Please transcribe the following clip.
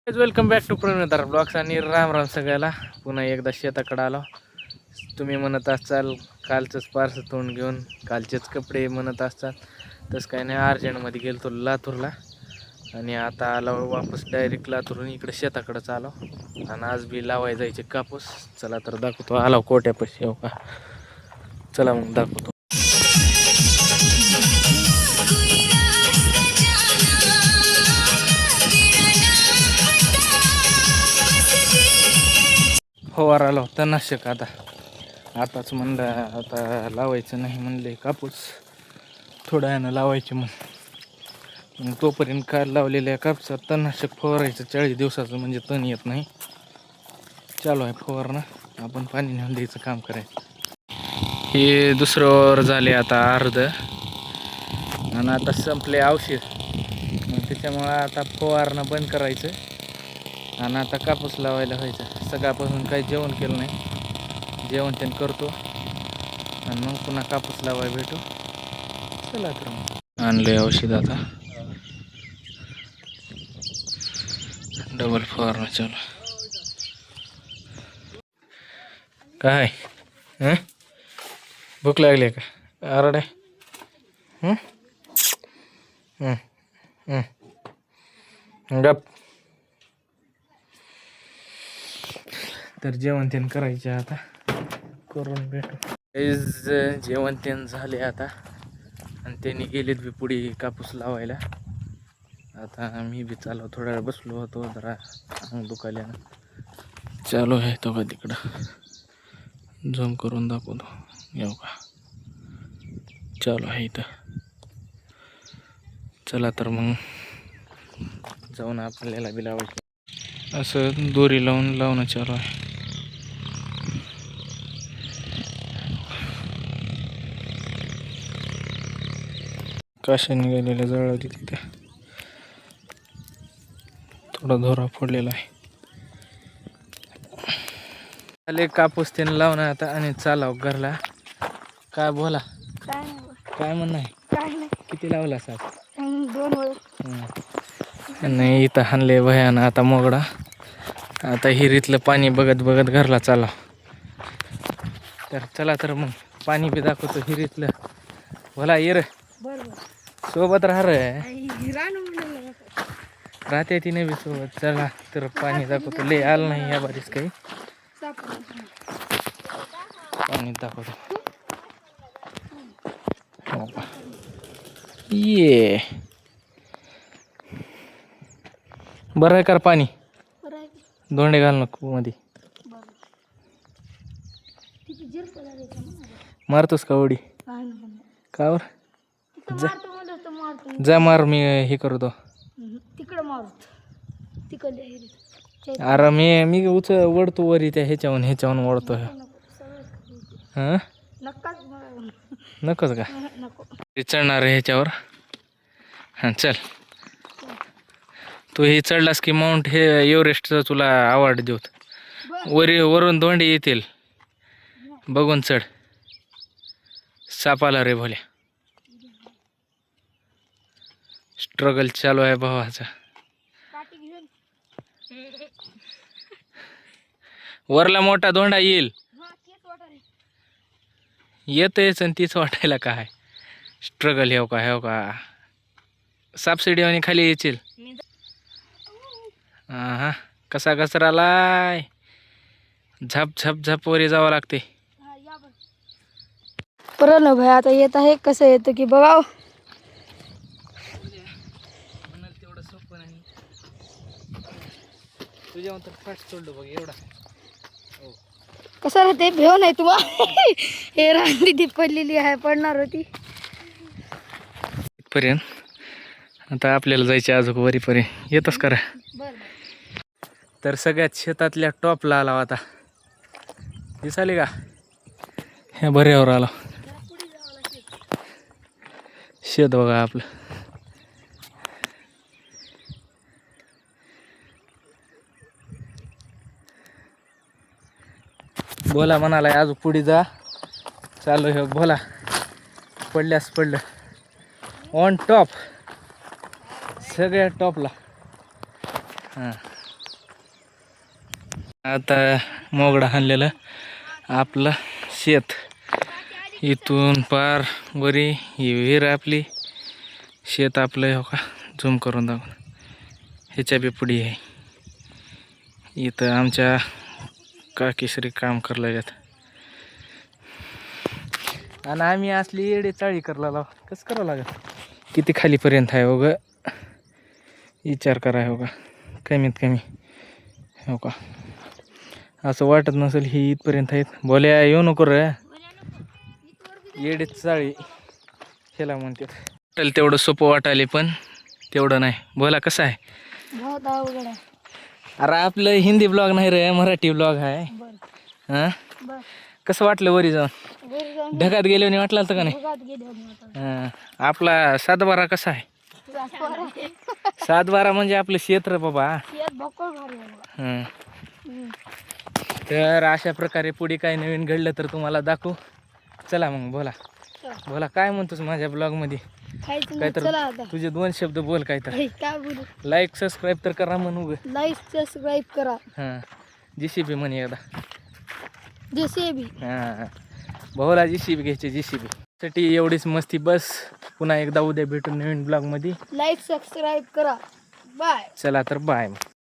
Welcome back to प्रणोदार blogs आणि राम राम सगळ्याला. पुन्हा एकदा शेताकडे आलो. तुम्ही म्हणत असाल कालचंच पार्सल तोंड घेऊन कालचेच कपडे म्हणत असतात. तसं काही नाही, अर्जंटमध्ये गेलो लातूरला आणि आता आलो वापस डायरेक्ट लातूरून इकडे शेताकडेच आलो. आणि आज बी लावाय जायचे कापूस. चला तर दाखवतो. आलो कोट्यापाशी येऊ का, चला मग दाखवतो. फवाराला होता नाशक. आताच म्हणलं आता लावायचं नाही, म्हणले कापूस थोड्या वेळानं लावायचे. मग तोपर्यंत काल लावलेल्या कापसात तणनाशक फवारायचं 40 दिवसाचं, म्हणजे तण येत नाही. चालू आहे फवारणं. आपण पाणी नेऊन द्यायचं काम करायचं. हे दुसरं झाले आता अर्ध, आणि आता संपले औषध. मग त्याच्यामुळं आता फवारणं बंद करायचं आणि आता कापूस लावायला व्हायचं. सकाळपासून काही जेवण केलं नाही, जेवण त्यानं करतो आणि मग पुन्हा कापूस लावायला भेटू. चला तर मग आणले औषध. आता डबल फवारणं चालू. काय भूक लागली का? आरडे गप. तर जेवण त्यानं करायचे, आता करून भेटू. जेवण त्यानं झाले आता, आणि त्यांनी गेलेत बी पुढे कापूस लावायला. आता मी बी चालू, थोड्या वेळ बसलो होतो, जरा अंग दुखाल्यानं. चालू आहे तो का तिकडं झूम करून दाखवतो. येऊ का, चालू आहे इथं. चला तर मग जाऊन आपल्याला बी लावायचं. असं दोरी लावणं चालू आहे. काशा निघालेल्या जळावली तिथे, थोडा धोरा फोडलेला आहे. आले कापूस त्यानं लावणं आता, आणि चालाव घरला. काय बोला, काय म्हणणं आहे? किती लावला साहेब? 2 वेळ. नाही, इथं हाणले भयानं आता मोगडा. आता हिरीतलं पाणी बघत बघत घरला चाला. तर चला तर मग पाणी बी दाखवतो हिरीतलं. बोला ये रे, सोबत राहा रे. राहते तिने बी सोबत. चला तर पाणी दाखवतो. लय आलं नाही या बारीच काही, पाणी दाखवतो. ये बरं आहे का पाणी? दोंडे घाल नको मध्ये. मारतोस का उडी? का वर जा मार, मी हे करतो. अरे मी वडतो वरी, त्या ह्याच्यावरून वडतो. हां नकोच का? चढणार आहे ह्याच्यावर. हां चल, तू हे चढलास की माउंट हे एव्हरेस्टचं तुला अवॉर्ड देऊत. वरून दोंडे येतील, बघून चढ. सापाला रे भोल्या. स्ट्रगल चालू आहे भावाचा. वरला मोठा दोंडा येईल, येतेच आणि तीच वाटायला काय स्ट्रगल. हेव का सबसिडी आणि खाली येशील. हा कसा घसरालाय. झप वरी जावं लागते. प्रणव भाई आता येत आहे. कसं येतं की बघाव. तेवढं सोपं नाही तुझ्या तर फास्ट सोडलो बघ एवढा. कसं राहते भेव नाही तुम्हाला. हे रांडी ती पडलेली आहे, पडणार होती पर्यंत. आता आपल्याला जायचे अजून वरीपर्यंत. येतच करा. तर सगळ्यात शेतातल्या टॉपला आला आता. दिसाले का? ह्या बऱ्यावर आला शेत बघा आपलं. बोला म्हणाला अजून पुढे जा. चालू हे बोला. पडल्यास पडलं ऑन टॉप, सगळ्या टॉपला. हां आता मोगडा आणलेलं आपलं शेत, इथून पार वरी ही विहीर आपली, शेत आपलं हो का, झूम करून दाखवून ह्याच्या बी पुढी आहे. इथं आमच्या काकीश्री काम करला जात आणि आम्ही असली येडे चाळी करला लाव. कसं करावं लागेल, किती खालीपर्यंत आहे हो ग, विचार करा हो का, कमीत कमी हो का. असं वाटत नसेल ही इथपर्यंत आहेत. बोल्या येऊ नको रे, येडीच चाळी ह्याला म्हणतात. तेवढं सोपं वाटायले पण तेवढं नाही. बोला कसं आहे. बहुत अवघड आहे. अरे आपलं हिंदी ब्लॉग नाही रे, मराठी ब्लॉग आहे. हां बर कसं वाटलं वरी जाऊन, घरी जाऊन ढगात गेले नाही वाटलं का नाही. ढगात गेले होते. हां आपला 7-12 कसा आहे. 7-12 म्हणजे आपलं क्षेत्र बाबा. शेत भोकळ भारी आहे बघा. हां हम्म. तर अशा प्रकारे पुढे काही नवीन घडलं तर तुम्हाला दाखवू. चला मग बोला चला. बोला काय म्हणतोस माझ्या ब्लॉगमध्ये. खायचं काय नाही. तर चला आता. तुझे 2 शब्द बोल. काय तर काय बोलू. लाईक सबस्क्राईब तर करा म्हणू ग. लाईक सबस्क्राईब करा. हां JCB म्हणे एकदा. JCB. हां भाऊला JCB घ्यायचे. JCB साठी एवढीच मस्ती बस. पुन्हा एकदा उद्या भेटून नवीन ब्लॉगमध्ये. लाईक सबस्क्राईब करा. बाय. चला तर बाय.